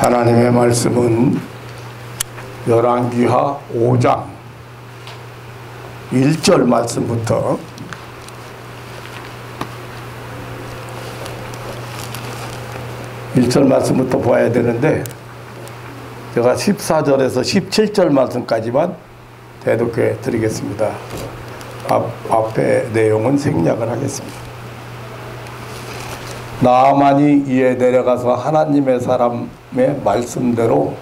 하나님의 말씀은 열왕기하 5장 1절 말씀부터 1절 말씀부터 봐야 되는데 제가 14절에서 17절 말씀까지만 대독해 드리겠습니다. 앞에 내용은 생략을 하겠습니다. 나아만이 이에 내려가서 하나님의 사람의 말씀대로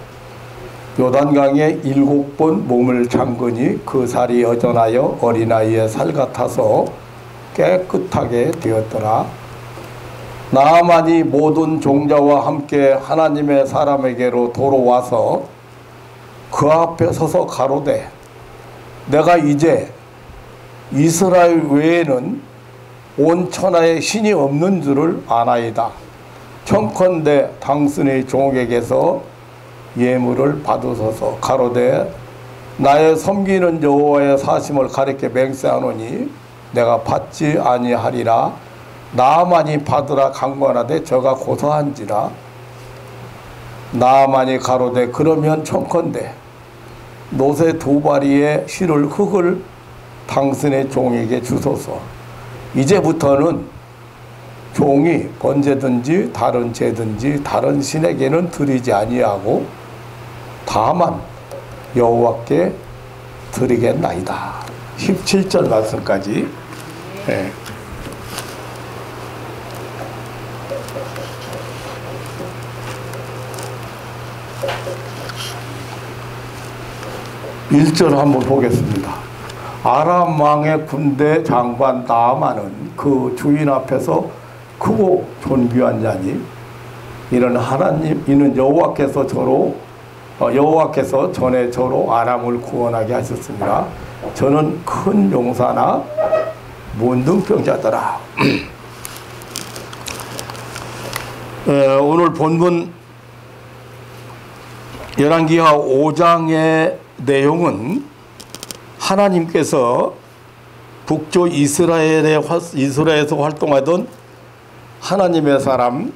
요단강에 7번 몸을 잠그니 그 살이 여전하여 어린아이의 살 같아서 깨끗하게 되었더라. 나아만이 모든 종자와 함께 하나님의 사람에게로 돌아와서 그 앞에 서서 가로되 내가 이제 이스라엘 외에는 온 천하에 신이 없는 줄을 아나이다. 청컨대 당신의 종에게서 예물을 받으소서. 가로되 나의 섬기는 여호와의 사심을 가리켜 맹세하노니 내가 받지 아니하리라. 나아만이 받으라 강권하되 저가 고사한지라. 나아만이 가로되 그러면 청컨대 노새 2바리의 실을 흙을 당신의 종에게 주소서. 이제부터는 종이 번제든지 다른 제든지 다른 신에게는 드리지 아니하고 다만 여호와께 드리겠나이다. 17절 말씀까지. 네. (1절) 한번 보겠습니다. 아람 왕의 군대 장관 나아만은 그 주인 앞에서 크고 존귀한 자니 이는 하나님 이는 여호와께서 전에 저로 아람을 구원하게 하셨습니다. 저는 큰 용사나 문둥병자더라. 오늘 본문 열왕기하 5장의 내용은 하나님께서 북쪽 이스라엘에서 활동하던 하나님의 사람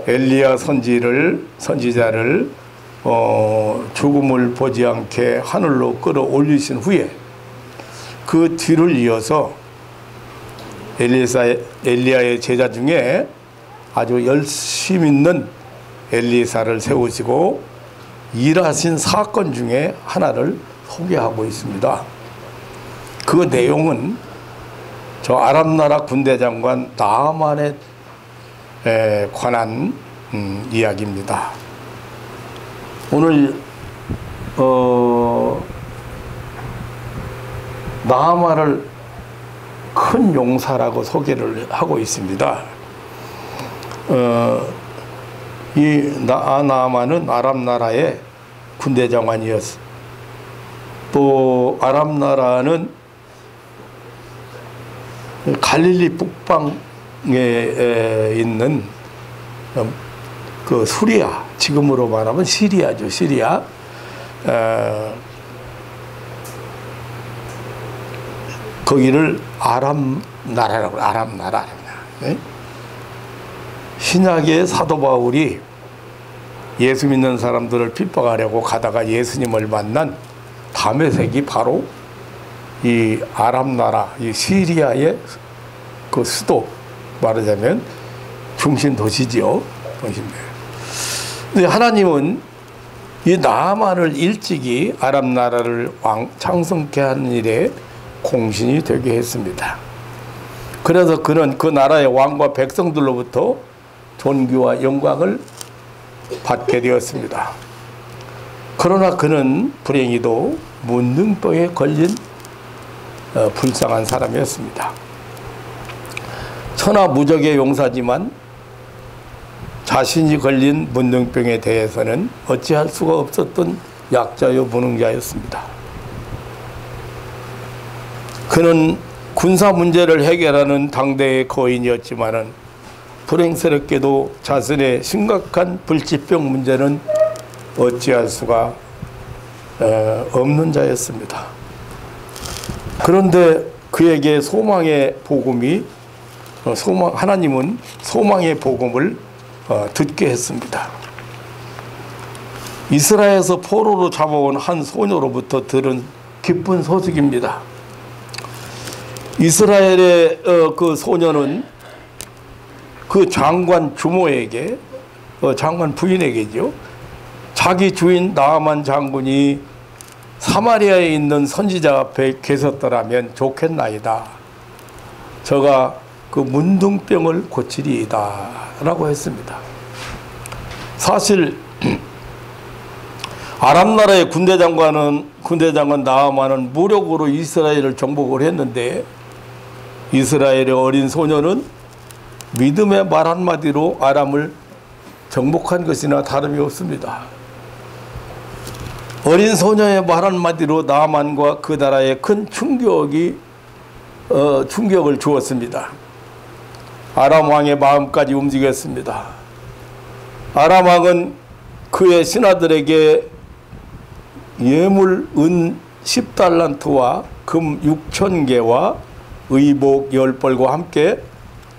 엘리야 선지자를 죽음을 보지 않게 하늘로 끌어올리신 후에 그 뒤를 이어서 엘리야의 제자 중에 아주 열심 있는 엘리사를 세우시고 일하신 사건 중에 하나를 소개하고 있습니다. 그 내용은 저 아람나라 군대장관 나아만에 관한 이야기입니다. 오늘 나아만을 큰 용사라고 소개를 하고 있습니다. 이 나아만은 아람나라의 군대장관이었습니다. 또 아람나라는 갈릴리 북방에 있는 그 수리아, 지금으로 말하면 시리아죠. 시리아. 거기를 아람나라라고 아람나라. 네? 신약의 사도 바울이 예수 믿는 사람들을 핍박하려고 가다가 예수님을 만난 다메섹이 바로 이 아람나라, 이 시리아의 그 수도, 말하자면 중심 도시지요. 근데 하나님은 이 나아만을 일찍이 아람나라를 창성케 하는 일에 공신이 되게 했습니다. 그래서 그는 그 나라의 왕과 백성들로부터 존귀와 영광을 받게 되었습니다. 그러나 그는 불행히도 문둥병에 걸린 불쌍한 사람이었습니다. 천하무적의 용사지만 자신이 걸린 문둥병에 대해서는 어찌할 수가 없었던 약자요 무능자였습니다. 그는 군사 문제를 해결하는 당대의 거인이었지만은 불행스럽게도 자신의 심각한 불치병 문제는 어찌할 수가 없는 자였습니다. 그런데 그에게 소망의 복음이 하나님은 소망의 복음을 듣게 했습니다. 이스라엘에서 포로로 잡아온 한 소녀로부터 들은 기쁜 소식입니다. 이스라엘의 그 소녀는 그 장관 주모에게, 장관 부인에게죠, 자기 주인 나아만 장군이 사마리아에 있는 선지자 앞에 계셨더라면 좋겠나이다. 저가 그 문둥병을 고치리이다 라고 했습니다. 사실 아람 나라의 군대 장관 나아만은 무력으로 이스라엘을 정복을 했는데, 이스라엘의 어린 소녀는 믿음의 말 한마디로 아람을 정복한 것이나 다름이 없습니다. 어린 소녀의 말 한마디로 나아만과 그 나라에 큰 충격을 주었습니다. 아람 왕의 마음까지 움직였습니다. 아람 왕은 그의 신하들에게 예물 은 10달란트와 금 6,000개와 의복 10벌과 함께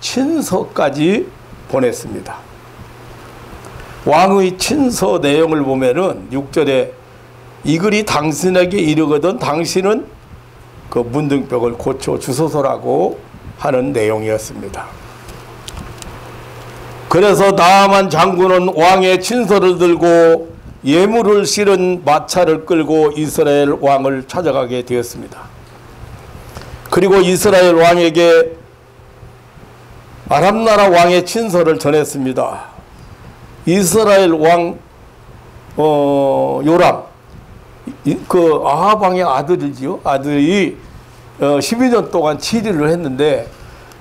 친서까지 보냈습니다. 왕의 친서 내용을 보면은 6절에 이 글이 당신에게 이르거든 당신은 그 문둥병을 고쳐 주소서라고 하는 내용이었습니다. 그래서 나아만 장군은 왕의 친서를 들고 예물을 실은 마차를 끌고 이스라엘 왕을 찾아가게 되었습니다. 그리고 이스라엘 왕에게 아람 나라 왕의 친서를 전했습니다. 이스라엘 왕 요람, 그 아합 왕의 아들이지요. 아들이 12년 동안 치리를 했는데,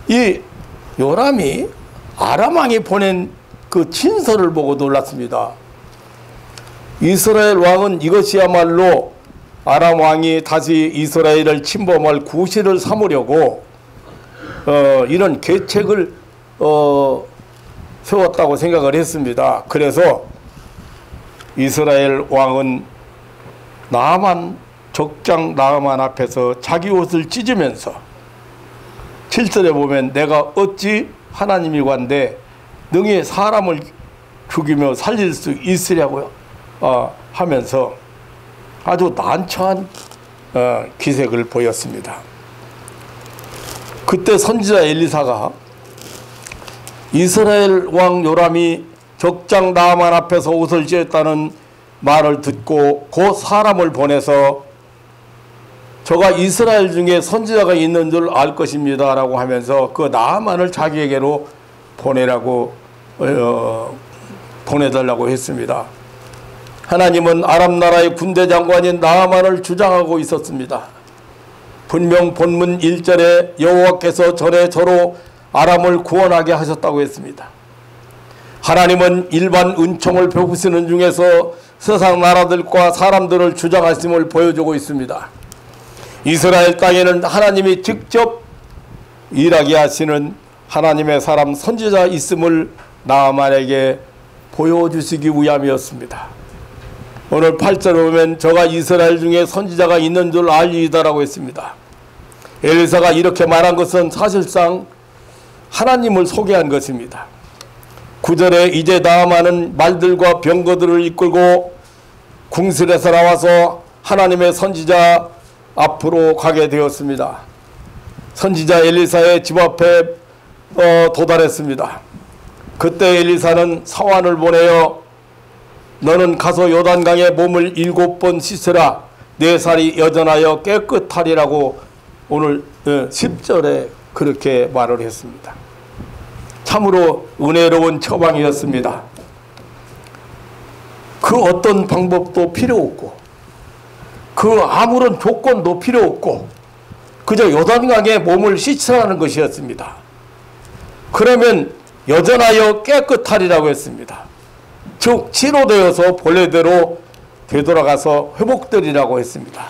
이 요람이 아람 왕이 보낸 그 친서를 보고 놀랐습니다. 이스라엘 왕은 이것이야말로 아람 왕이 다시 이스라엘을 침범할 구실을 삼으려고 이런 계책을 세웠다고 생각을 했습니다. 그래서 이스라엘 왕은 적장 나아만 앞에서 자기 옷을 찢으면서 7절에 보면 내가 어찌 하나님이관데 능히 사람을 죽이며 살릴 수 있으려고요 하면서 아주 난처한 기색을 보였습니다. 그때 선지자 엘리사가 이스라엘 왕 요람이 적장 나아만 앞에서 옷을 찢었다는 말을 듣고 곧 사람을 보내서 저가 이스라엘 중에 선지자가 있는 줄 알 것입니다 라고 하면서 그 나아만을 자기에게로 보내달라고 했습니다. 하나님은 아람 나라의 군대 장관인 나아만을 주장하고 있었습니다. 분명 본문 1절에 여호와께서 전에 저로 아람을 구원하게 하셨다고 했습니다. 하나님은 일반 은총을 베푸시는 중에서 세상 나라들과 사람들을 주장하심을 보여주고 있습니다. 이스라엘 땅에는 하나님이 직접 일하게 하시는 하나님의 사람 선지자 있음을 나아만에게 보여주시기 위함이었습니다. 오늘 8절에 보면 저가 이스라엘 중에 선지자가 있는 줄 알리이다라고 했습니다. 엘리사가 이렇게 말한 것은 사실상 하나님을 소개한 것입니다. 9절에 이제 나아만은 말들과 병거들을 이끌고 궁실에서 나와서 하나님의 선지자 앞으로 가게 되었습니다. 선지자 엘리사의 집 앞에 도달했습니다. 그때 엘리사는 사환을 보내어 너는 가서 요단강에 몸을 7번 씻으라 내 살이 여전하여 깨끗하리라고 오늘 10절에 그렇게 말을 했습니다. 참으로 은혜로운 처방이었습니다. 그 어떤 방법도 필요 없고 그 아무런 조건도 필요 없고 그저 요단강에 몸을 씻으라는 것이었습니다. 그러면 여전하여 깨끗하리라고 했습니다. 즉 치료되어서 본래대로 되돌아가서 회복되리라고 했습니다.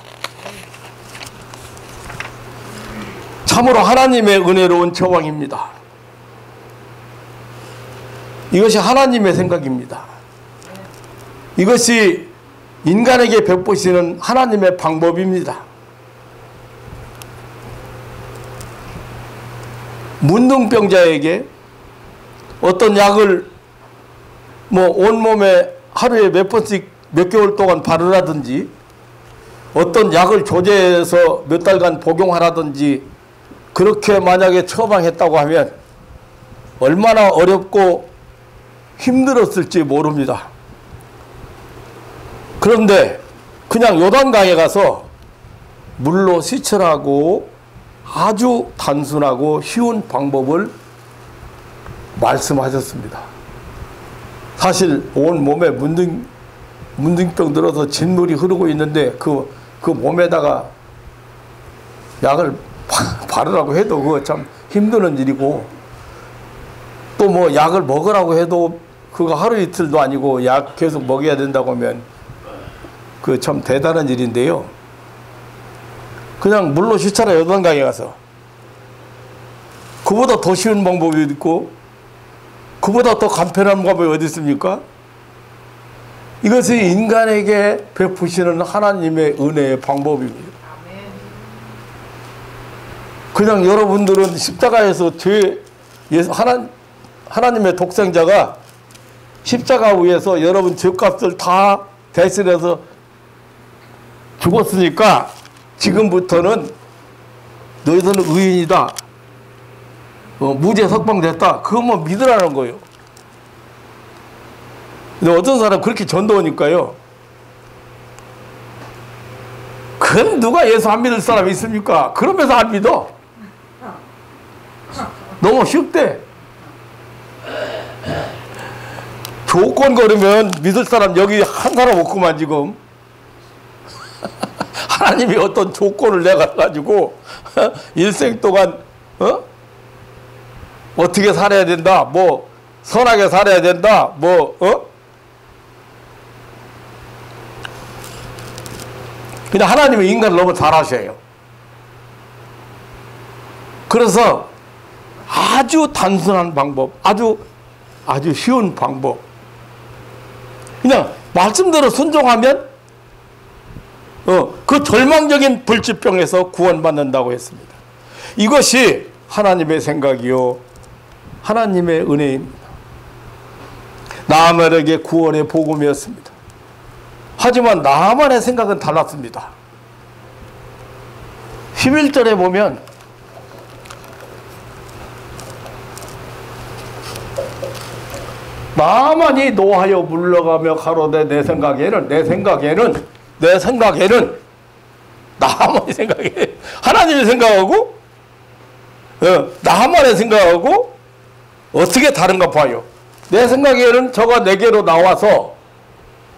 참으로 하나님의 은혜로운 처방입니다. 이것이 하나님의 생각입니다. 이것이 인간에게 베푸시는 하나님의 방법입니다. 문둥병자에게 어떤 약을 온몸에 하루에 몇 번씩 몇 개월 동안 바르라든지 어떤 약을 조제해서 몇 달간 복용하라든지 그렇게 만약에 처방했다고 하면 얼마나 어렵고 힘들었을지 모릅니다. 그런데 그냥 요단강에 가서 물로 씻으라고 아주 단순하고 쉬운 방법을 말씀하셨습니다. 사실 온 몸에 문둥병 들어서 진물이 흐르고 있는데 그 몸에다가 약을 바르라고 해도 그거 참 힘드는 일이고, 또 뭐 약을 먹으라고 해도 그거 하루 이틀도 아니고 약 계속 먹여야 된다고 하면 그 참 대단한 일인데요. 그냥 물로 씻어라, 요단강에 가서. 그보다 더 쉬운 방법이 있고 그보다 더 간편한 방법이 어디 있습니까? 이것이 인간에게 베푸시는 하나님의 은혜의 방법입니다. 그냥 여러분들은 십자가에서 하나님의 독생자가 십자가 위에서 여러분 죄값을 다 대신해서 죽었으니까 지금부터는 너희들은 의인이다, 무죄 석방됐다, 그것만 믿으라는 거예요. 근데 어떤 사람 그렇게 전도하니까요, 그럼 누가 예수 안 믿을 사람이 있습니까? 그러면서 안 믿어. 너무 쉽대. 조건 걸으면 믿을 사람 여기 한 사람 없구만 지금. 하나님이 어떤 조건을 내가지고 일생 동안 어떻게 살아야 된다, 뭐 선하게 살아야 된다, 근데 하나님은 인간을 너무 잘 아셔요. 그래서 아주 단순한 방법, 아주 쉬운 방법, 그냥 말씀대로 순종하면 그 절망적인 불치병에서 구원받는다고 했습니다. 이것이 하나님의 생각이요 하나님의 은혜입니다. 나아만에게 구원의 복음이었습니다. 하지만 나아만의 생각은 달랐습니다. 11절에 보면 나아만이 노하여 물러가며 가로되 내 생각에는 나아만이 생각에 하나님이 생각하고 나아만의 생각하고 어떻게 다른가 봐요. 내 생각에는 저가 내게로 나와서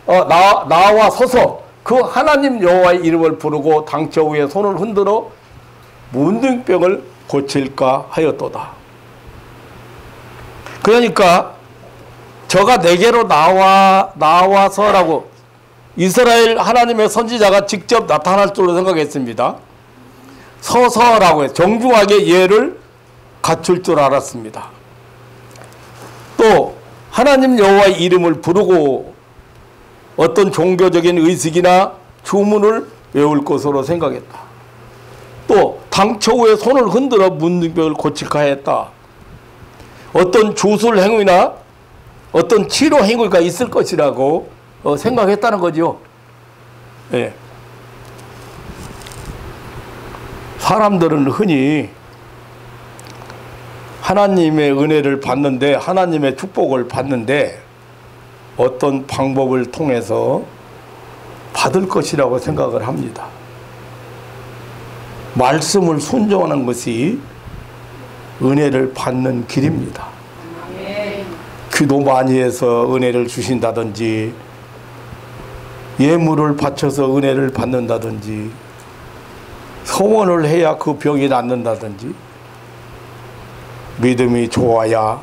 나와 서서 그 하나님 여호와의 이름을 부르고 당처 위에 손을 흔들어 문둥병을 고칠까 하였도다. 그러니까 저가 내게로 나와서라고 이스라엘 하나님의 선지자가 직접 나타날 줄로 생각했습니다. 서서라고 해서 정중하게 예를 갖출 줄 알았습니다. 또 하나님 여호와의 이름을 부르고 어떤 종교적인 의식이나 주문을 외울 것으로 생각했다. 또 당초에 손을 흔들어 문둥병을 고칠까 했다. 어떤 주술 행위나 어떤 치료 행위가 있을 것이라고 생각했다는 거죠. 예. 사람들은 흔히 하나님의 은혜를 받는데, 하나님의 축복을 받는데 어떤 방법을 통해서 받을 것이라고 생각을 합니다. 말씀을 순종하는 것이 은혜를 받는 길입니다. 기도 많이 해서 은혜를 주신다든지, 예물을 바쳐서 은혜를 받는다든지, 소원을 해야 그 병이 낫는다든지, 믿음이 좋아야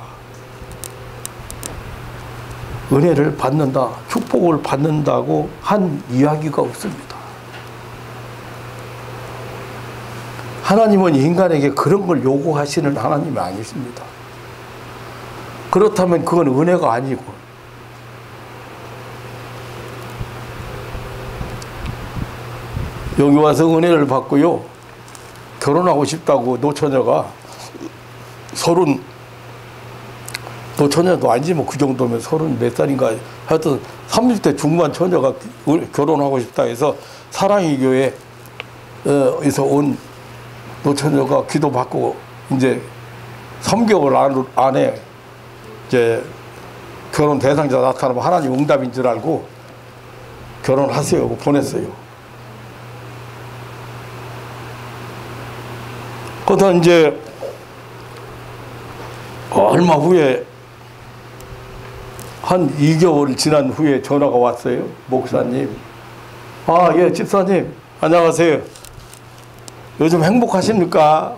은혜를 받는다, 축복을 받는다고 한 이야기가 없습니다. 하나님은 인간에게 그런 걸 요구하시는 하나님이 아니십니다. 그렇다면 그건 은혜가 아니고, 여기 와서 은혜를 받고요, 결혼하고 싶다고 노처녀가 노처녀도 아니지 뭐 그 정도면 30 몇 살인가 하여튼 30대 중반 처녀가 결혼하고 싶다 해서 사랑의 교회에서 온 노처녀가 기도받고 이제 3개월 안에 이제 결혼 대상자 나타나면 하나님 응답인 줄 알고 결혼하세요 하고 보냈어요. 그러다 이제 얼마 후에 한 2개월 지난 후에 전화가 왔어요. 목사님. 아, 예, 집사님. 안녕하세요. 요즘 행복하십니까?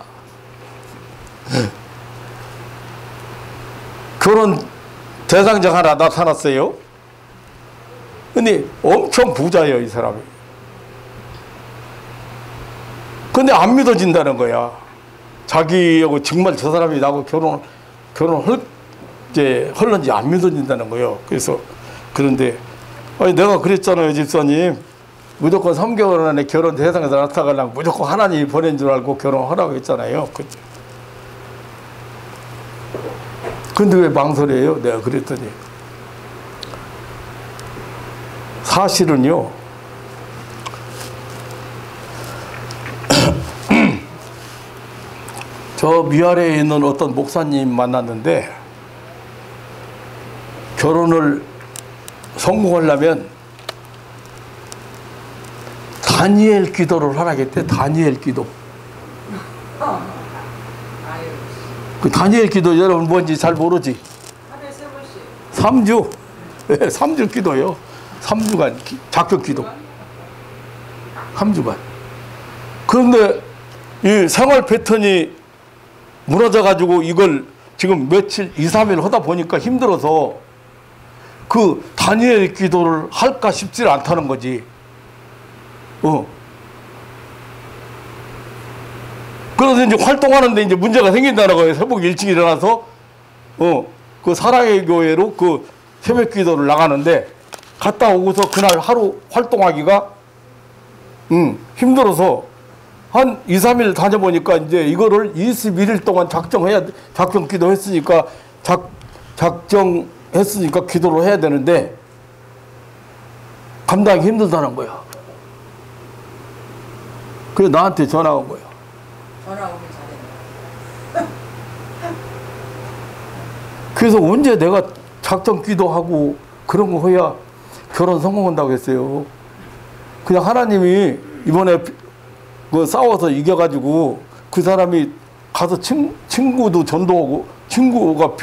결혼 대상자가 하나 나타났어요. 근데 엄청 부자예요, 이 사람이. 근데 안 믿어진다는 거야. 자기하고 정말 저 사람이 나하고 헐는지 안 믿어진다는 거예요. 그래서 그런데 아니 내가 그랬잖아요, 집사님. 무조건 3개월 안에 결혼 대상에서 나타나려면 무조건 하나님이 보낸 줄 알고 결혼하라고 했잖아요. 근데 왜 망설여요? 내가 그랬더니 사실은요, 저 위아래에 있는 어떤 목사님 만났는데 결혼을 성공하려면 다니엘 기도를 하라겠대. 다니엘 기도. 그 다니엘 기도 여러분 뭔지 잘 모르지? 3주. 네, 3주 기도요. 3주간 작별 기도. 3주간. 그런데 이 생활 패턴이 무너져가지고 이걸 지금 며칠, 2, 3일 하다 보니까 힘들어서 그 다니엘 기도를 할까 싶지 않다는 거지. 그래서 이제 활동하는데 이제 문제가 생긴다는 거예요. 새벽 일찍 일어나서, 그 사랑의 교회로 그 새벽 기도를 나가는데 갔다 오고서 그날 하루 활동하기가, 힘들어서 한 2, 3일 다녀보니까 이제 이거를 21일 동안 작정 기도했으니까, 작정했으니까 기도를 해야 되는데 감당하기 힘들다는 거야. 그래서 나한테 전화 온 거야. 전화 오길 잘했네. 그래서 언제 내가 작정 기도하고 그런 거 해야 결혼 성공한다고 했어요. 그냥 하나님이 이번에 그 싸워서 이겨가지고 그 사람이 가서 친구도 전도하고 친구가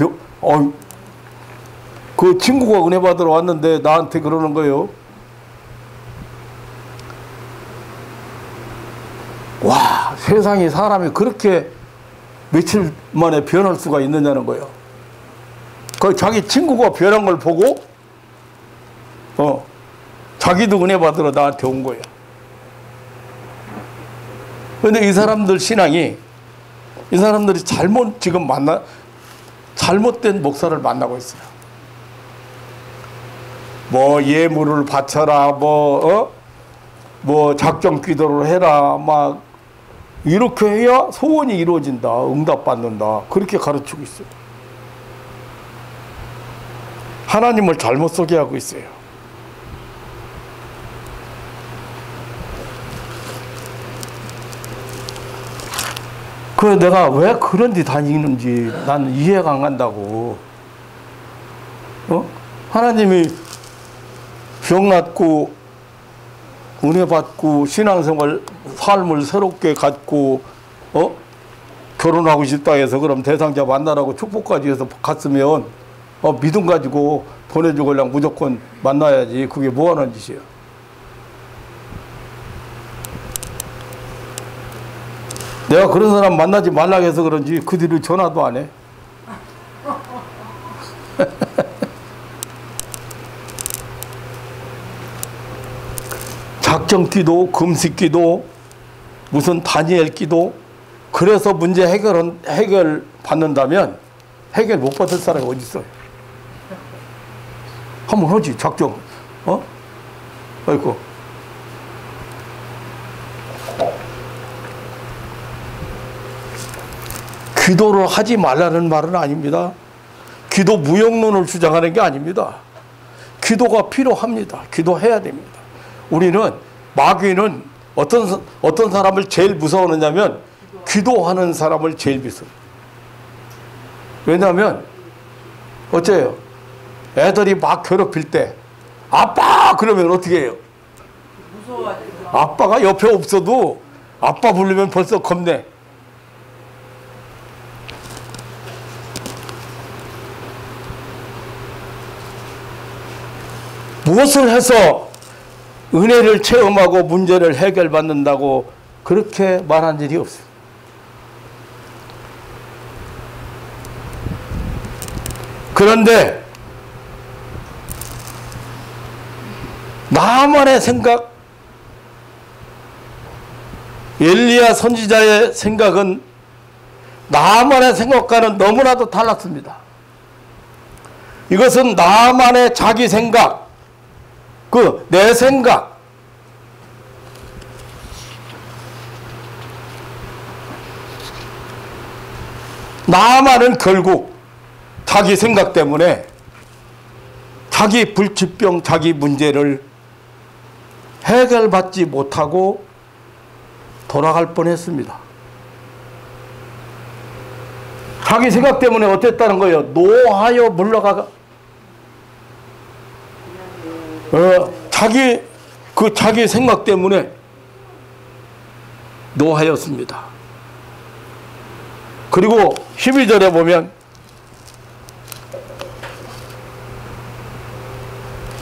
그 친구가 은혜 받으러 왔는데 나한테 그러는 거예요. 와, 세상에 사람이 그렇게 며칠 만에 변할 수가 있느냐는 거예요. 그 자기 친구가 변한 걸 보고 자기도 은혜 받으러 나한테 온 거예요. 그런데 이 사람들 신앙이, 이 사람들이 잘못된 목사를 만나고 있어요. 뭐 예물을 바쳐라, 뭐 작정 기도를 해라, 막 이렇게 해야 소원이 이루어진다, 응답받는다, 그렇게 가르치고 있어요. 하나님을 잘못 소개하고 있어요. 그래서 내가 왜 그런 데 다니는지 나는 이해가 안 간다고. 하나님이 병 낫고 은혜 받고 신앙생활 삶을 새롭게 갖고 결혼하고 싶다 해서 그럼 대상자 만나라고 축복까지 해서 갔으면 믿음 가지고 보내주고 그냥 무조건 만나야지. 그게 뭐 하는 짓이야. 내가 그런 사람 만나지 말라고 해서 그런지 그 뒤로 전화도 안 해. 작정 기도, 금식 기도, 무슨 다니엘 기도, 그래서 문제 해결 받는다면 해결 못 받을 사람이 어디 있어요? 한번 하지, 작정. 아이고. 기도를 하지 말라는 말은 아닙니다. 기도 무용론을 주장하는 게 아닙니다. 기도가 필요합니다. 기도해야 됩니다. 우리는 마귀는 어떤 사람을 제일 무서워하느냐면 기도하는 사람을 제일 무서워해요. 왜냐하면 어째요? 애들이 막 괴롭힐 때 아빠 그러면 어떻게 해요? 아빠가 옆에 없어도 아빠 부르면 벌써 겁내. 무엇을 해서 은혜를 체험하고 문제를 해결받는다고 그렇게 말한 일이 없어요. 그런데 나만의 생각, 엘리야 선지자의 생각은 나만의 생각과는 너무나도 달랐습니다. 이것은 나만의 자기 생각, 내 생각, 나만은 결국 자기 생각 때문에 자기 불치병, 자기 문제를 해결받지 못하고 돌아갈 뻔했습니다. 자기 생각 때문에 어땠다는 거예요? 노하여 물러가가. 자기 생각 때문에 노하였습니다. 그리고 12절에 보면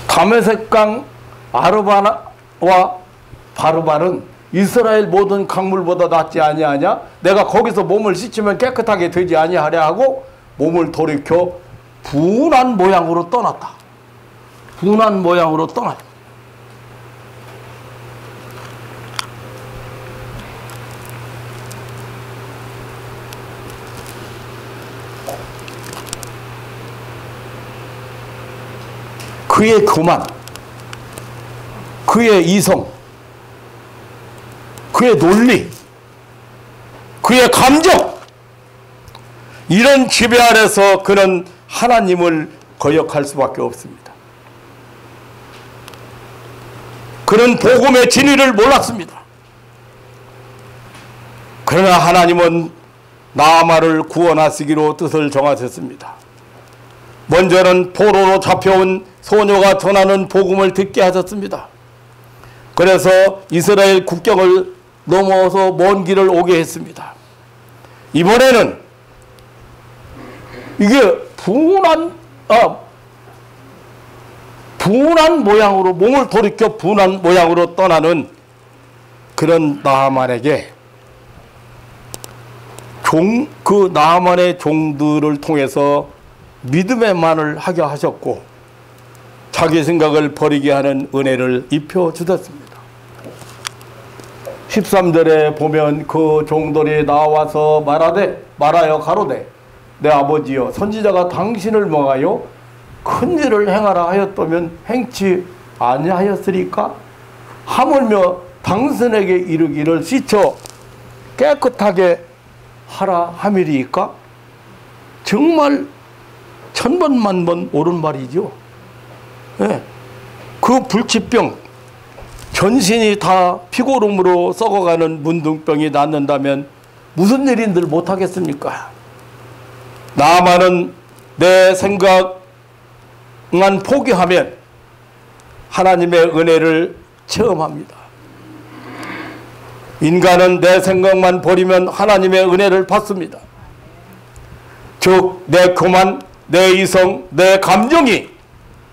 다메섹강 아르바와 바르바는 이스라엘 모든 강물보다 낫지 아니하냐? 내가 거기서 몸을 씻으면 깨끗하게 되지 아니하랴 하고 몸을 돌이켜 분한 모양으로 떠났다. 분한 모양으로 떠났다. 그의 교만, 그의 이성, 그의 논리, 그의 감정, 이런 지배 아래서 그는 하나님을 거역할 수밖에 없습니다. 그는 복음의 진리를 몰랐습니다. 그러나 하나님은 나아만을 구원하시기로 뜻을 정하셨습니다. 먼저는 포로로 잡혀온 소녀가 전하는 복음을 듣게 하셨습니다. 그래서 이스라엘 국경을 넘어서 먼 길을 오게 했습니다. 이번에는 이게 분한 모양으로, 몸을 돌이켜 분한 모양으로 떠나는 그런 나아만에게 그 나아만의 종들을 통해서 믿음의 말을 하게 하셨고 자기 생각을 버리게 하는 은혜를 입혀주셨습니다. 13절에 보면 그 종들이 나와서 말하여 가로되 내 아버지여 선지자가 당신을 먹하여 큰 일을 행하라 하였다면 행치 아니하였으리까? 하물며 당신에게 이르기를 씻어 깨끗하게 하라 함이리이까? 정말 천번만번 옳은 말이죠. 네. 그 불치병, 전신이 다 피고름으로 썩어가는 문둥병이 낫는다면 무슨 일인들 못하겠습니까? 나만은 내 생각만 포기하면 하나님의 은혜를 체험합니다. 인간은 내 생각만 버리면 하나님의 은혜를 받습니다. 즉 내 교만, 내 이성, 내 감정이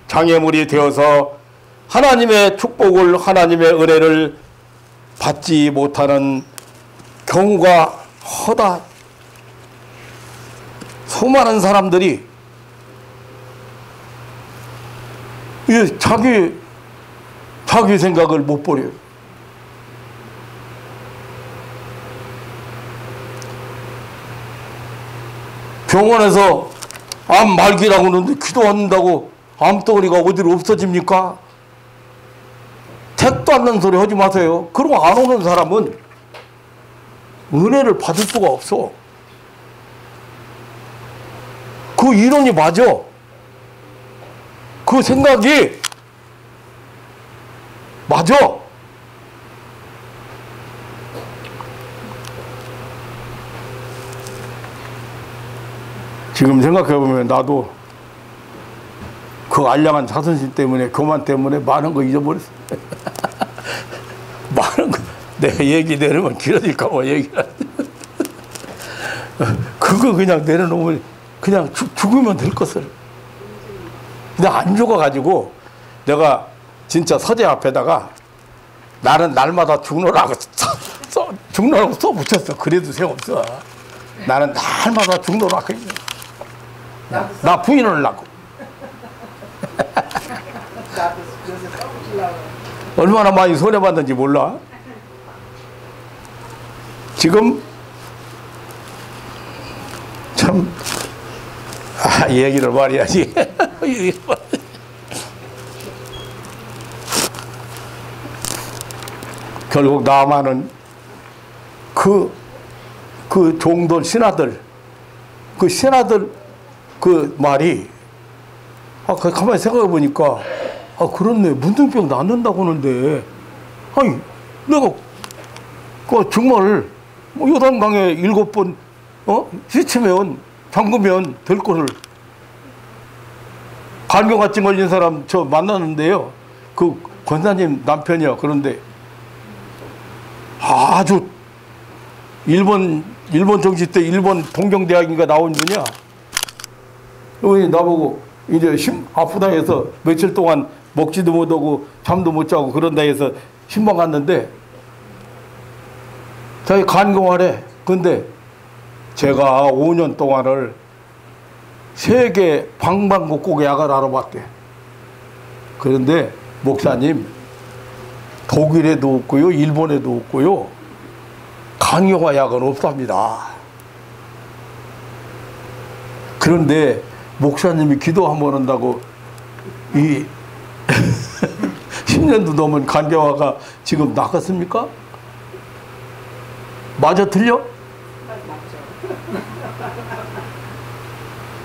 장애물이 되어서 하나님의 축복을, 하나님의 은혜를 받지 못하는 경우가 허다. 수많은 사람들이 자기 생각을 못 버려요. 병원에서 암 말기라고 하는데 기도한다고 암덩어리가 어디로 없어집니까? 택도 않는 소리 하지 마세요. 그러고 안 오는 사람은 은혜를 받을 수가 없어. 그 이론이 맞아. 그 생각이 맞아. 지금 생각해보면 나도 그 알량한 자존심 때문에, 교만 때문에 많은 거 잊어버렸어. 많은 거. 내가 얘기 내려면 길어질까봐 얘기를 그거 그냥 내려놓으면 그냥 죽으면 될 것을. 근데 안 죽어가지고 내가 진짜 서재 앞에다가 나는 날마다 죽노라고 죽노라고 써 붙였어. 그래도 소용없어. 나는 날마다 죽노라고. 나 부인을 낳고. 얼마나 많이 손해봤는지 몰라. 지금 참 얘기를 말해야지. 결국 나만은 그 종들 신하들 그 신하들 그 말이 가만히 생각해 보니까 그렇네. 문둥병 낫는다고 하는데 아니 내가 정말 요단강에 7번 휘치면 잠그면 될 거를 간경화증 걸린 사람 저 만났는데요. 그 권사님 남편이요. 그런데 아주 일본 정치 때 일본 동경대학인가 나온 분이야. 여기 나보고 이제 아프다 해서 며칠 동안 먹지도 못하고 잠도 못 자고 그런다 해서 신방 갔는데 자기 간경화래. 근데 제가 5년 동안을 세계 방방곡곡 약을 알아봤대. 그런데 목사님 독일에도 없고요, 일본에도 없고요, 간경화 약은 없답니다. 그런데 목사님이 기도 한번 한다고 이 10년도 넘은 간경화가 지금 나갔습니까? 맞아 틀려?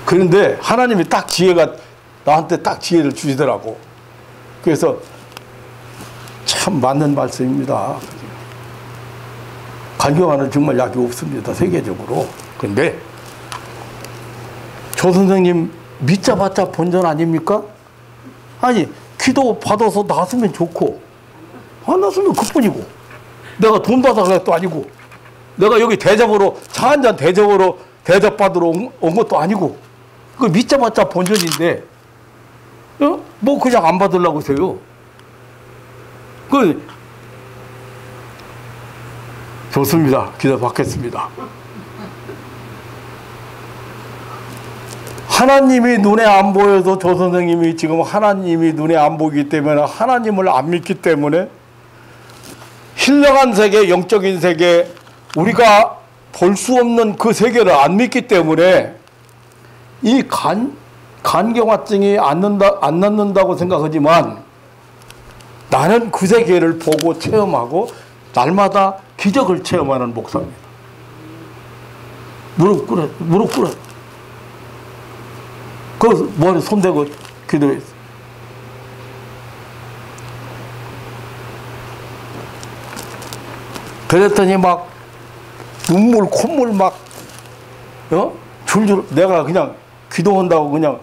그런데 하나님이 딱 나한테 딱 지혜를 주시더라고. 그래서 참 맞는 말씀입니다. 간경화는 정말 약이 없습니다. 세계적으로. 그런데 조 선생님 믿자봤자 본전 아닙니까? 아니 기도 받아서 나았으면 좋고 안 나았으면 그뿐이고, 내가 돈 받아서 것도 아니고, 내가 여기 대접으로 차 한잔 대접으로 대접받으러 온 것도 아니고, 그 믿자봤자 본전인데 뭐 그냥 안 받으려고 하세요. 좋습니다. 기도 받겠습니다. 하나님이 눈에 안 보여도 조 선생님이 지금 하나님이 눈에 안 보이기 때문에, 하나님을 안 믿기 때문에 신령한 세계, 영적인 세계, 우리가 볼 수 없는 그 세계를 안 믿기 때문에 이 간경화증이 안 낫는다고 생각하지만 나는 그 세계를 보고 체험하고 날마다 기적을 체험하는 목사입니다. 무릎 꿇어. 그 머리 손대고 기도했어. 그랬더니 막 눈물, 콧물 막 줄줄. 내가 그냥 기도한다고 그냥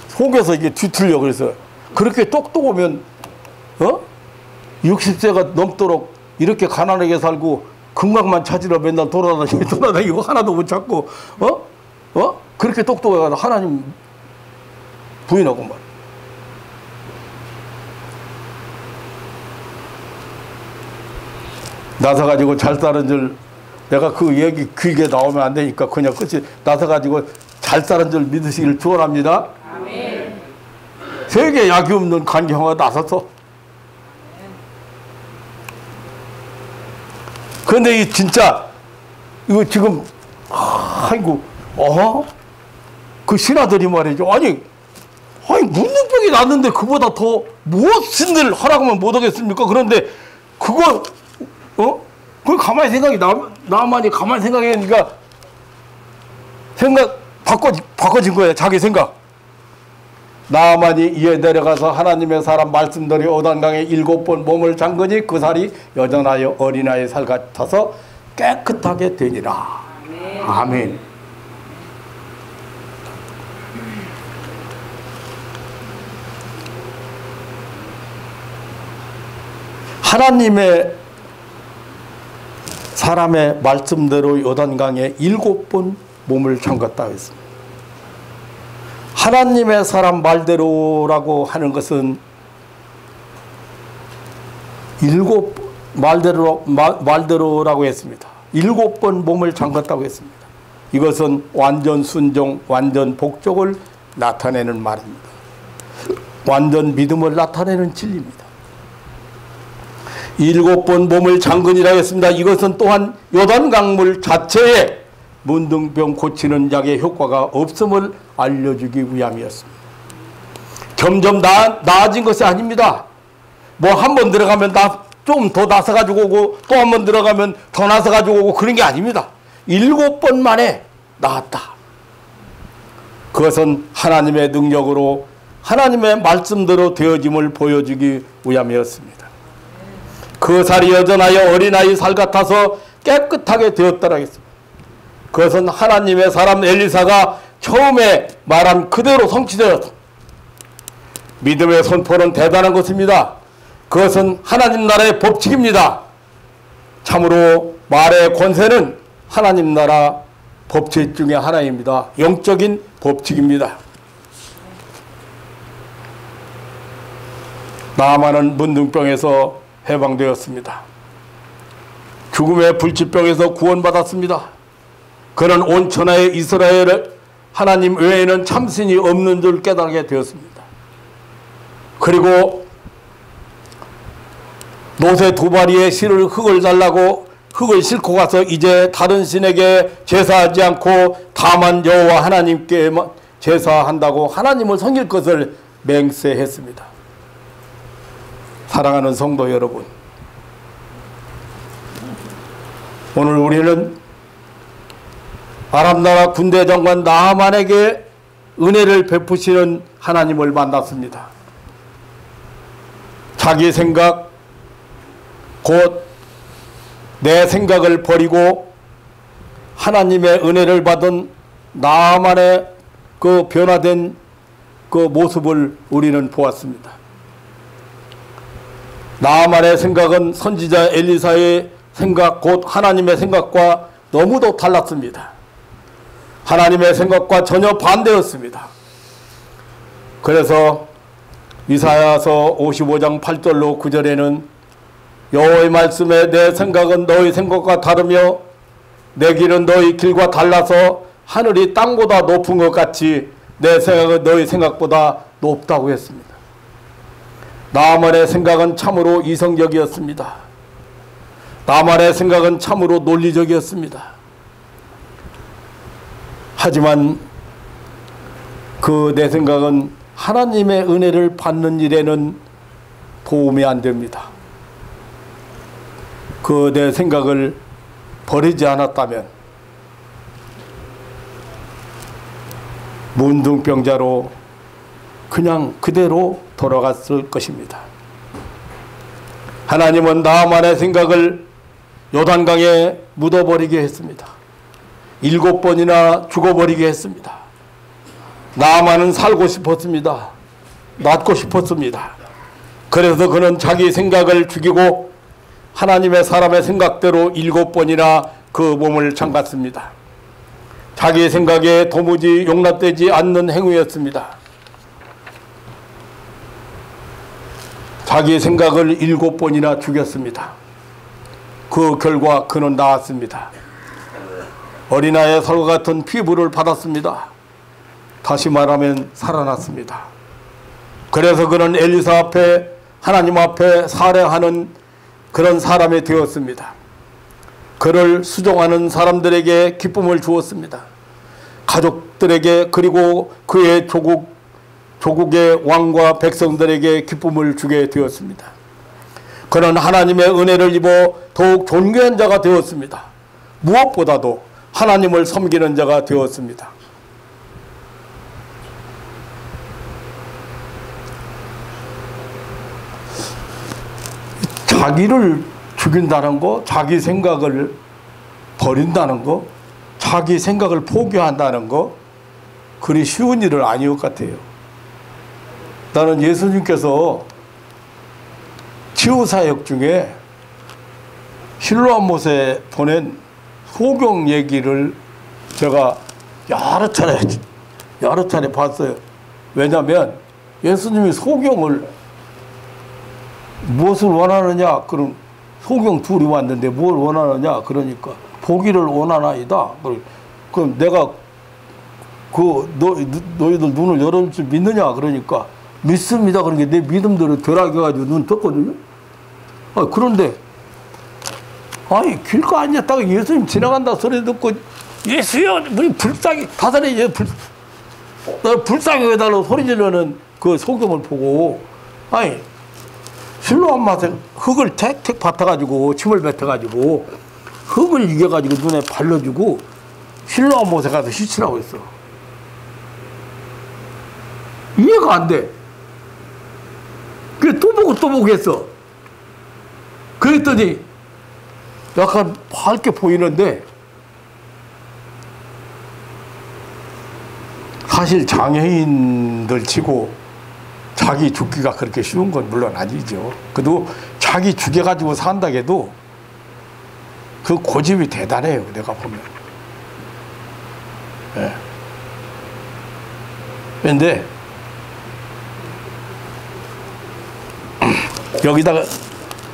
속에서 이게 뒤틀려. 그래서 그렇게 똑똑하면 60세가 넘도록 이렇게 가난하게 살고 건강만 찾으러 맨날 돌아다니고 하나도 못 찾고 그렇게 똑똑해가지고 하나님 부인하고 말. 나서가지고 잘 사는 줄, 내가 그 얘기 귀에 나오면 안 되니까 그냥 끝이. 나서가지고 잘 사는 줄 믿으시기를 축원합니다. 아멘. 세계 약이 없는 간경화가 나서서. 그런데 이 진짜 이거 지금 아이고 그 신하들이 말이죠. 아니 문둥병이 났는데 그보다 더 무엇인들 하라고만 못하겠습니까? 그런데 그걸 가만히 생각이 나만이 가만히 생각하니까 생각 바꿔진 거예요. 자기 생각. 나아만이 이에 내려가서 하나님의 사람 말씀대로 요단강에 7번 몸을 잠그니 그 살이 여전하여 어린아이의 살 같아서 깨끗하게 되니라. 아멘. 아멘. 하나님의 사람의 말씀대로 요단강에 7번 몸을 잠갔다 했습니다. 하나님의 사람 말대로라고 하는 것은 말대로라고 했습니다. 7번 몸을 잠갔다고 했습니다. 이것은 완전 순종, 완전 복종을 나타내는 말입니다. 완전 믿음을 나타내는 진리입니다. 7번 몸을 잠그니라 했습니다. 이것은 또한 요단강물 자체에 문둥병 고치는 약의 효과가 없음을 알려주기 위함이었습니다. 점점 나아진 것이 아닙니다. 뭐 한 번 들어가면 좀 더 나서가지고 오고 또 한 번 들어가면 더 나서가지고 오고 그런 게 아닙니다. 7번 만에 나았다. 그것은 하나님의 능력으로 하나님의 말씀대로 되어짐을 보여주기 위함이었습니다. 그 살이 여전하여 어린아이 살 같아서 깨끗하게 되었다라 했습니다. 그것은 하나님의 사람 엘리사가 처음에 말한 그대로 성취되었다. 믿음의 선포는 대단한 것입니다. 그것은 하나님 나라의 법칙입니다. 참으로 말의 권세는 하나님 나라 법칙 중에 하나입니다. 영적인 법칙입니다. 나아만은 문둥병에서 해방되었습니다. 죽음의 불치병에서 구원받았습니다. 그는 온 천하의 이스라엘 하나님 외에는 참신이 없는 줄 깨닫게 되었습니다. 그리고 노새 2마리의 실을 흙을 달라고 흙을 싣고 가서 이제 다른 신에게 제사하지 않고 다만 여호와 하나님께 제사한다고 하나님을 섬길 것을 맹세했습니다. 사랑하는 성도 여러분, 오늘 우리는 아람나라 군대 장관 나아만에게 은혜를 베푸시는 하나님을 만났습니다. 자기 생각, 곧 내 생각을 버리고 하나님의 은혜를 받은 나아만의 그 변화된 그 모습을 우리는 보았습니다. 나아만의 생각은 선지자 엘리사의 생각, 곧 하나님의 생각과 너무도 달랐습니다. 하나님의 생각과 전혀 반대였습니다. 그래서 이사야서 55장 8절로 9절에는 여호와의 말씀에 내 생각은 너희 생각과 다르며 내 길은 너희 길과 달라서 하늘이 땅보다 높은 것 같이 내 생각은 너희 생각보다 높다고 했습니다. 나아만의 생각은 참으로 이성적이었습니다. 나아만의 생각은 참으로 논리적이었습니다. 하지만 그 내 생각은 하나님의 은혜를 받는 일에는 도움이 안 됩니다. 그 내 생각을 버리지 않았다면 문둥병자로 그냥 그대로 돌아갔을 것입니다. 하나님은 나아만의 생각을 요단강에 묻어버리게 했습니다. 7번이나 죽어버리게 했습니다. 나아만은 살고 싶었습니다. 낫고 싶었습니다. 그래서 그는 자기 생각을 죽이고 하나님의 사람의 생각대로 7번이나 그 몸을 잠갔습니다. 자기 생각에 도무지 용납되지 않는 행위였습니다. 자기 생각을 7번이나 죽였습니다. 그 결과 그는 나았습니다. 어린아이의 살과 같은 피부를 받았습니다. 다시 말하면 살아났습니다. 그래서 그는 엘리사 앞에 하나님 앞에 살해하는 그런 사람이 되었습니다. 그를 수종하는 사람들에게 기쁨을 주었습니다. 가족들에게 그리고 그의 조국의 왕과 백성들에게 기쁨을 주게 되었습니다. 그는 하나님의 은혜를 입어 더욱 존귀한 자가 되었습니다. 무엇보다도 하나님을 섬기는 자가 되었습니다. 자기를 죽인다는 거, 자기 생각을 버린다는 거, 자기 생각을 포기한다는 거, 그리 쉬운 일은 아닌 것 같아요. 나는 예수님께서 치유사역 중에 실로암 못에 보낸 소경 얘기를 제가 여러 차례 봤어요. 왜냐하면 예수님이 소경을 무엇을 원하느냐? 그럼 소경 둘이 왔는데 뭘 원하느냐? 그러니까 보기를 원하나이다. 그럼 내가 너희들 눈을 열어줄 줄 믿느냐? 그러니까 믿습니다. 그러니까 내 믿음대로 되라겨가지고 눈 떴거든요. 그런데 아니 길가 앉았다가 예수님 지나간다 소리 듣고 예수여 우리 불쌍히 다살에 불쌍히 해달라고 소리 지르는 그 소경을 보고 아니 실로암 못에 흙을 택택 밭아가지고 침을 뱉어가지고 흙을 이겨가지고 눈에 발라주고 실로암 못에 가서 씻으라고 했어. 이해가 안 돼. 그래 또 보고 했어. 그랬더니 약간 밝게 보이는데 사실 장애인들 치고 자기 죽기가 그렇게 쉬운 건 물론 아니죠. 그래도 자기 죽여가지고 산다고 해도 그 고집이 대단해요. 내가 보면. 예. 그런데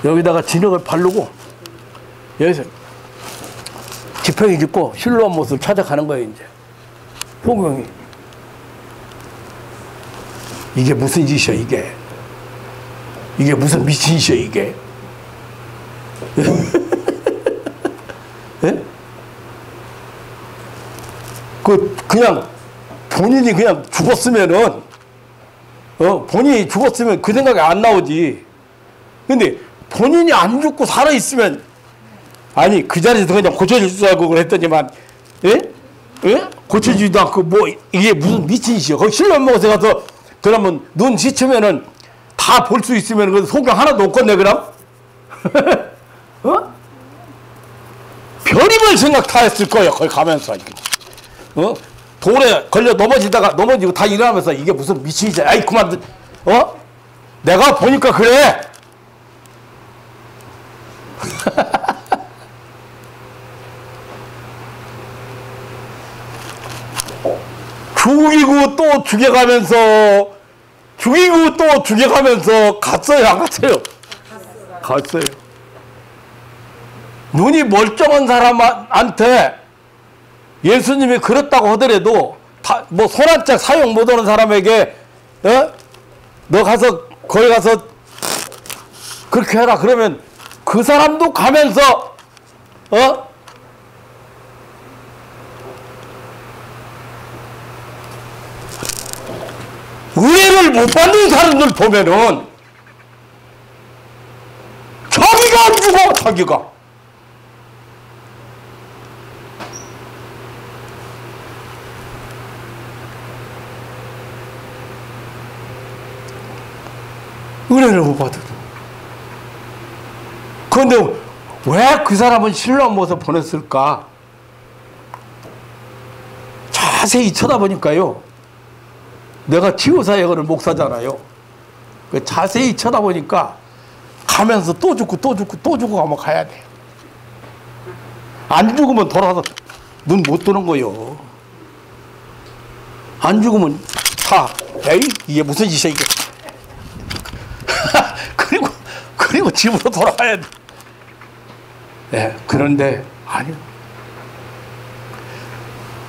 여기다가 진흙을 바르고 여기서 지팡이 짚고 실로암 못을 찾아가는 거예요. 이제 소경이 이게 무슨 짓이야 이게 무슨 미친 짓이야 이게. 예? 그냥 본인이 그냥 죽었으면은 본인이 죽었으면 그 생각이 안 나오지. 근데 본인이 안 죽고 살아있으면 아니 그 자리에서 그냥 고쳐줄 줄 알고 그랬더니만 예? 예? 고쳐주지도 않고 뭐 이게 무슨 미친 짓이야. 거기 실로암 못에 가서 그러면 눈 씻으면은 다 볼 수 있으면 그 소경 하나도 없겠네 그럼? 별의별 생각 다 했을 거예요. 거기 가면서 돌에 걸려 넘어지고 다 일어나면서 이게 무슨 미친 짓이야. 아이 그만 내가 보니까 그래. 죽이고 또 죽여가면서 갔어요 안 갔어요? 갔어요. 눈이 멀쩡한 사람한테 예수님이 그렇다고 하더라도 뭐 손 한 짝 사용 못하는 사람에게 너 가서 거기 가서 그렇게 해라 그러면 그 사람도 가면서 은혜를 못 받는 사람들 보면은 자기가 안 죽어 자기가. 은혜를 못 받아도. 그런데 왜 그 사람은 실로암 못에 보냈을까? 자세히 쳐다보니까요. 내가 치유사역을 하는 목사잖아요. 자세히 쳐다보니까 가면서 또 죽고 가면 가야 돼. 안 죽으면 돌아서 눈 못 뜨는 거요. 안 죽으면 에이 이게 무슨 짓이야 이게. 그리고 집으로 돌아가야 돼. 네, 그런데 아니요.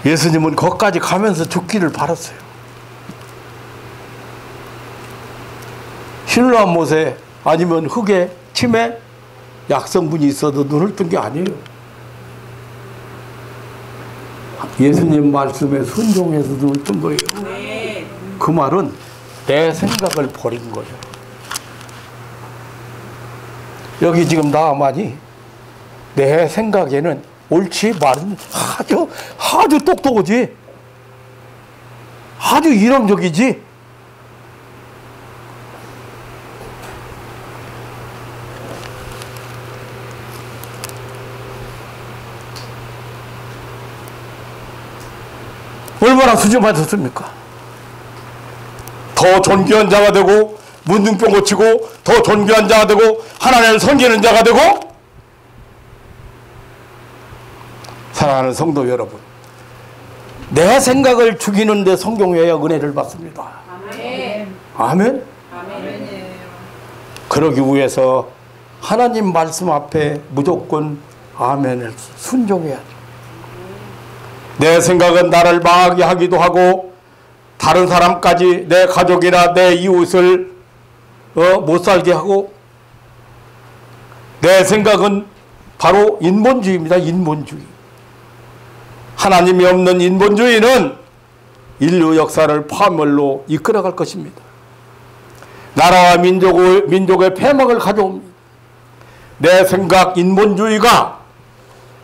예수님은 거기까지 가면서 죽기를 바랐어요. 실로암 못에 아니면 흙에 침에 약성분이 있어도 눈을 뜬 게 아니에요. 예수님 말씀에 순종해서 눈을 뜬 거예요. 그 말은 내 생각을 버린 거예요. 여기 지금 나만이 내 생각에는 옳지 말은 아주 똑똑하지. 아주 이론적이지. 얼마나 수준받았습니까? 더 존귀한 자가 되고 문둥병 고치고 더 존귀한 자가 되고 하나님을 섬기는 자가 되고. 사랑하는 성도 여러분, 내 생각을 죽이는데 성경에 은혜를 받습니다. 아멘. 아멘. 아멘. 그러기 위해서 하나님 말씀 앞에 무조건 아멘을 순종해야죠. 내 생각은 나를 망하게 하기도 하고 다른 사람까지 내 가족이나 내 이웃을 못 살게 하고, 내 생각은 바로 인본주의입니다. 인본주의. 하나님이 없는 인본주의는 인류 역사를 파멸로 이끌어갈 것입니다. 나라와 민족의 폐막을 가져옵니다. 내 생각 인본주의가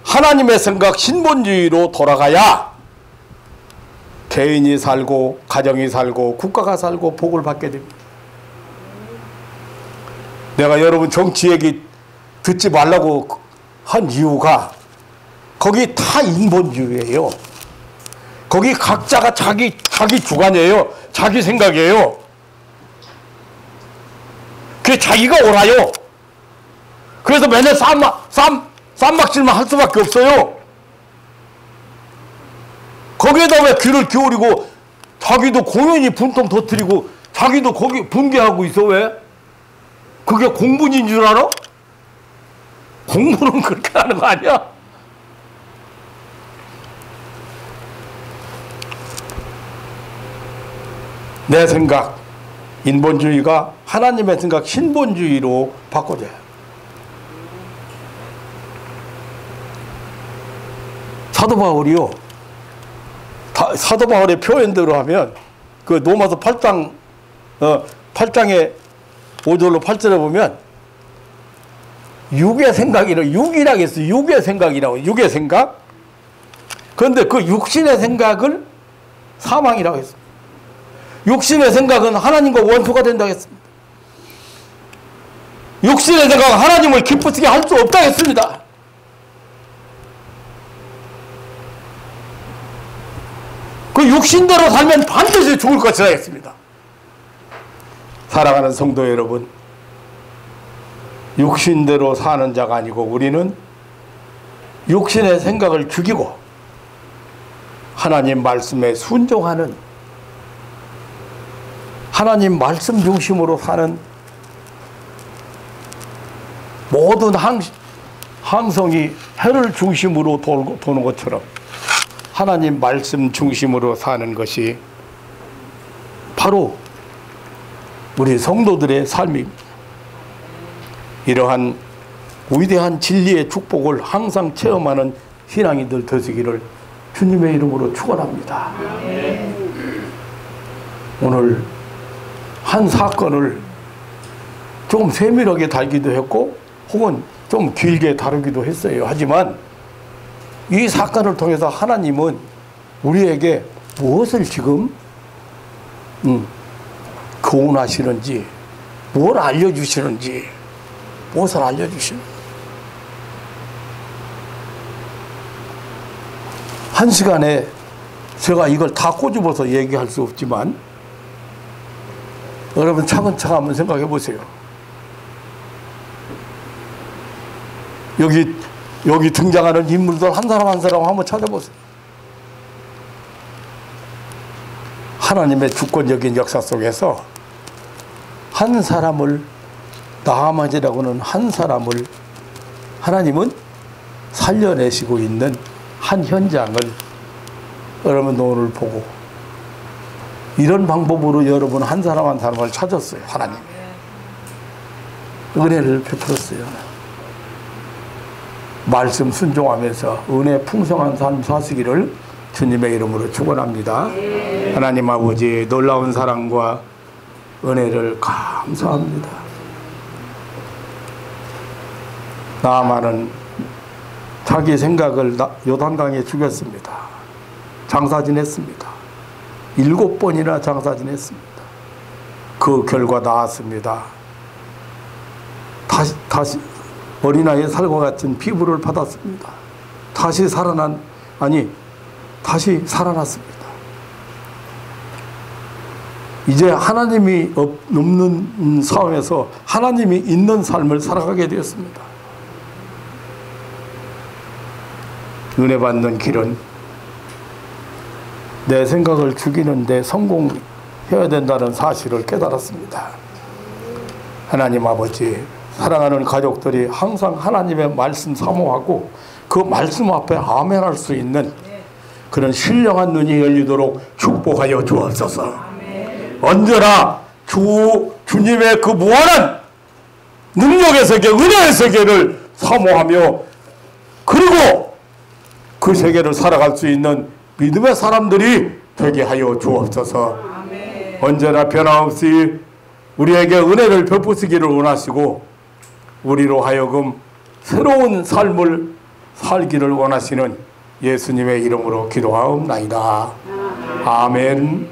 하나님의 생각 신본주의로 돌아가야 개인이 살고 가정이 살고 국가가 살고 복을 받게 됩니다. 내가 여러분 정치 얘기 듣지 말라고 한 이유가 거기 다 인본주의예요. 거기 각자가 자기 주관이에요. 자기 생각이에요. 그게 자기가 옳아요. 그래서 맨날 쌈박질만 할 수밖에 없어요. 거기에다 왜 귀를 기울이고 자기도 공연히 분통 터뜨리고 자기도 거기 분개하고 있어. 왜? 그게 공분인 줄 알아? 공부는 그렇게 하는 거 아니야? 내 생각 인본주의가 하나님의 생각 신본주의로 바꿔줘요. 사도 바울이요, 사도 바울의 표현대로 하면 그 로마서 8장에 5절로 8절에 보면 육의 생각이라고, 육이라고 했어요. 육의 생각이라고, 육의 생각. 그런데 그 육신의 생각을 사망이라고 했습니다. 육신의 생각은 하나님과 원수가 된다고 했습니다. 육신의 생각은 하나님을 기쁘시게 할 수 없다고 했습니다. 그 육신대로 살면 반드시 죽을 것이라 했습니다. 사랑하는 성도 여러분, 육신대로 사는 자가 아니고 우리는 육신의 생각을 죽이고 하나님 말씀에 순종하는, 하나님 말씀 중심으로 사는, 모든 항성이 해를 중심으로 도는 것처럼 하나님 말씀 중심으로 사는 것이 바로 우리 성도들의 삶입니다. 이러한 위대한 진리의 축복을 항상 체험하는 신앙인들 되시기를 주님의 이름으로 축원합니다. 오늘 한 사건을 조금 세밀하게 다루기도 했고 혹은 좀 길게 다루기도 했어요. 하지만 이 사건을 통해서 하나님은 우리에게 무엇을 지금 교훈하시는지, 뭘 알려주시는지, 무엇을 알려주시는지. 한 시간에 제가 이걸 다 꼬집어서 얘기할 수 없지만 여러분 차근차근 한번 생각해 보세요. 여기 등장하는 인물들 한 사람 한 사람 한번 찾아보세요. 하나님의 주권적인 역사 속에서 한 사람을, 나아만이라고는 한 사람을 하나님은 살려내시고 있는 한 현장을 여러분 오늘 보고 이런 방법으로 여러분 한 사람 한 사람을 찾았어요. 하나님 은혜를 베풀었어요. 말씀 순종하면서 은혜 풍성한 삶 사시기를 주님의 이름으로 축원합니다. 하나님 아버지 놀라운 사랑과 은혜를 감사합니다. 나아만은 자기 생각을 요단강에 죽였습니다. 장사 지냈습니다. 7번이나 장사 지냈습니다. 그 결과 나왔습니다. 다시 어린아이의 살과 같은 피부를 받았습니다. 다시 살아났습니다. 이제 하나님이 없는 삶에서 하나님이 있는 삶을 살아가게 되었습니다. 은혜 받는 길은 내 생각을 죽이는데 성공해야 된다는 사실을 깨달았습니다. 하나님 아버지, 사랑하는 가족들이 항상 하나님의 말씀 사모하고 그 말씀 앞에 아멘할 수 있는 그런 신령한 눈이 열리도록 축복하여 주옵소서. 언제나 주님의 그 무한한 능력의 세계, 은혜의 세계를 사모하며 그리고 그 세계를 살아갈 수 있는 믿음의 사람들이 되게 하여 주옵소서. 언제나 변함없이 우리에게 은혜를 베푸시기를 원하시고 우리로 하여금 새로운 삶을 살기를 원하시는 예수님의 이름으로 기도하옵나이다. 아멘.